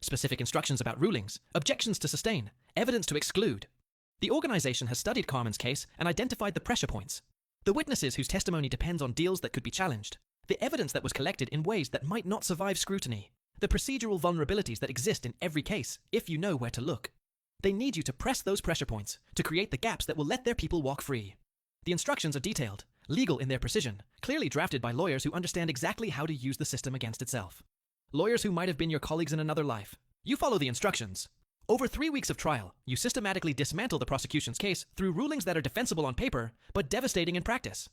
specific instructions about rulings, objections to sustain, evidence to exclude. The organization has studied Carmen's case and identified the pressure points. The witnesses whose testimony depends on deals that could be challenged. The evidence that was collected in ways that might not survive scrutiny. The procedural vulnerabilities that exist in every case, if you know where to look. They need you to press those pressure points to create the gaps that will let their people walk free. The instructions are detailed, legal in their precision, clearly drafted by lawyers who understand exactly how to use the system against itself. Lawyers who might have been your colleagues in another life. You follow the instructions. Over 3 weeks of trial, you systematically dismantle the prosecution's case through rulings that are defensible on paper, but devastating in practice.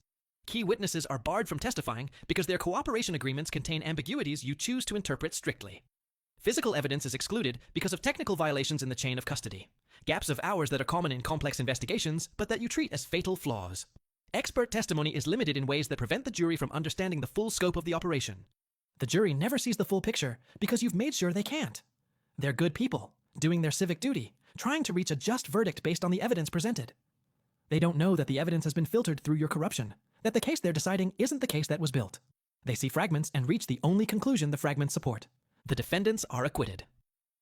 Key witnesses are barred from testifying because their cooperation agreements contain ambiguities you choose to interpret strictly. Physical evidence is excluded because of technical violations in the chain of custody. Gaps of hours that are common in complex investigations, but that you treat as fatal flaws. Expert testimony is limited in ways that prevent the jury from understanding the full scope of the operation. The jury never sees the full picture because you've made sure they can't. They're good people, doing their civic duty, trying to reach a just verdict based on the evidence presented. They don't know that the evidence has been filtered through your corruption, that the case they're deciding isn't the case that was built. They see fragments and reach the only conclusion the fragments support. The defendants are acquitted.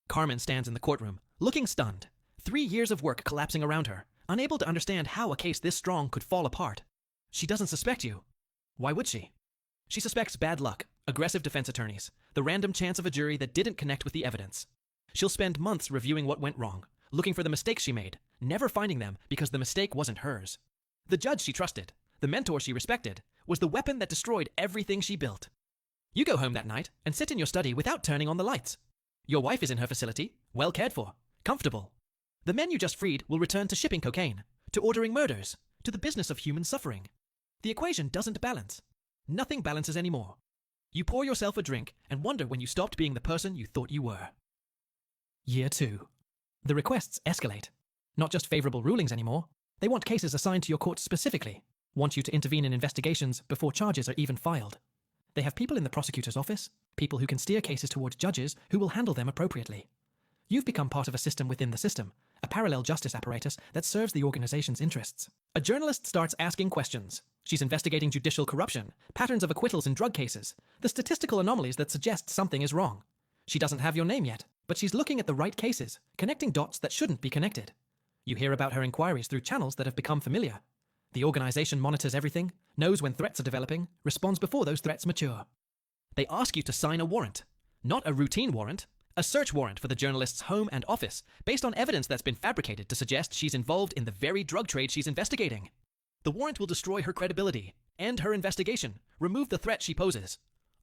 Carmen stands in the courtroom, looking stunned. 3 years of work collapsing around her, unable to understand how a case this strong could fall apart. She doesn't suspect you. Why would she? She suspects bad luck, aggressive defense attorneys, the random chance of a jury that didn't connect with the evidence. She'll spend months reviewing what went wrong, looking for the mistakes she made, never finding them because the mistake wasn't hers. The judge she trusted, the mentor she respected, was the weapon that destroyed everything she built. You go home that night and sit in your study without turning on the lights. Your wife is in her facility, well cared for, comfortable. The men you just freed will return to shipping cocaine, to ordering murders, to the business of human suffering. The equation doesn't balance. Nothing balances anymore. You pour yourself a drink and wonder when you stopped being the person you thought you were. Year 2. The requests escalate. Not just favorable rulings anymore. They want cases assigned to your court specifically, want you to intervene in investigations before charges are even filed. They have people in the prosecutor's office, people who can steer cases toward judges who will handle them appropriately. You've become part of a system within the system, a parallel justice apparatus that serves the organization's interests. A journalist starts asking questions. She's investigating judicial corruption, patterns of acquittals in drug cases, the statistical anomalies that suggest something is wrong. She doesn't have your name yet, but she's looking at the right cases, connecting dots that shouldn't be connected. You hear about her inquiries through channels that have become familiar. The organization monitors everything, knows when threats are developing, responds before those threats mature. They ask you to sign a warrant. Not a routine warrant, a search warrant for the journalist's home and office, based on evidence that's been fabricated to suggest she's involved in the very drug trade she's investigating. The warrant will destroy her credibility, end her investigation, remove the threat she poses.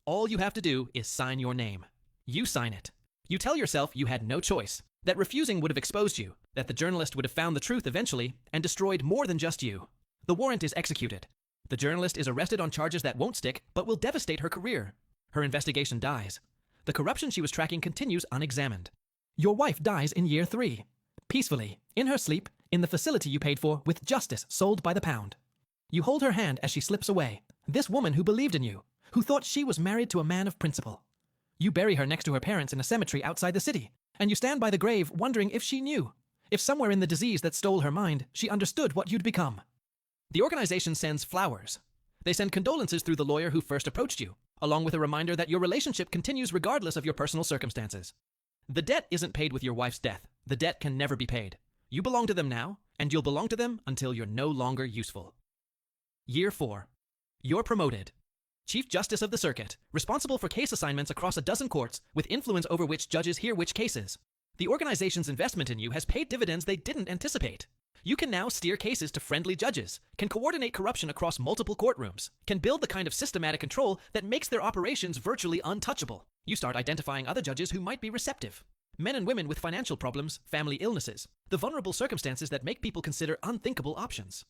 All you have to do is sign your name. You sign it. You tell yourself you had no choice, that refusing would have exposed you, that the journalist would have found the truth eventually and destroyed more than just you. The warrant is executed. The journalist is arrested on charges that won't stick but will devastate her career. Her investigation dies. The corruption she was tracking continues unexamined. Your wife dies in year 3. Peacefully, in her sleep, in the facility you paid for, with justice sold by the pound. You hold her hand as she slips away. This woman who believed in you, who thought she was married to a man of principle. You bury her next to her parents in a cemetery outside the city, and you stand by the grave wondering if she knew, if somewhere in the disease that stole her mind, she understood what you'd become. The organization sends flowers. They send condolences through the lawyer who first approached you, along with a reminder that your relationship continues regardless of your personal circumstances. The debt isn't paid with your wife's death. The debt can never be paid. You belong to them now, and you'll belong to them until you're no longer useful. Year 4. You're promoted. Chief Justice of the Circuit, responsible for case assignments across a dozen courts, with influence over which judges hear which cases. The organization's investment in you has paid dividends they didn't anticipate. You can now steer cases to friendly judges, can coordinate corruption across multiple courtrooms, can build the kind of systematic control that makes their operations virtually untouchable. You start identifying other judges who might be receptive. Men and women with financial problems, family illnesses, the vulnerable circumstances that make people consider unthinkable options.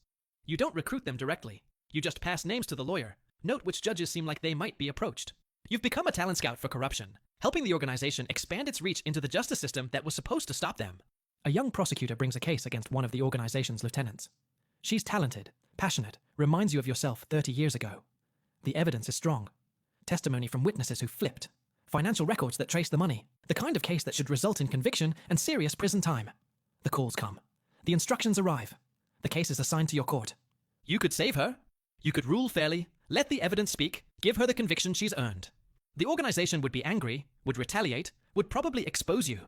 You don't recruit them directly. You just pass names to the lawyer. Note which judges seem like they might be approached. You've become a talent scout for corruption, helping the organization expand its reach into the justice system that was supposed to stop them. A young prosecutor brings a case against one of the organization's lieutenants. She's talented, passionate, reminds you of yourself 30 years ago. The evidence is strong. Testimony from witnesses who flipped. Financial records that trace the money. The kind of case that should result in conviction and serious prison time. The calls come. The instructions arrive. The case is assigned to your court. You could save her. You could rule fairly, let the evidence speak, give her the conviction she's earned. The organization would be angry, would retaliate, would probably expose you.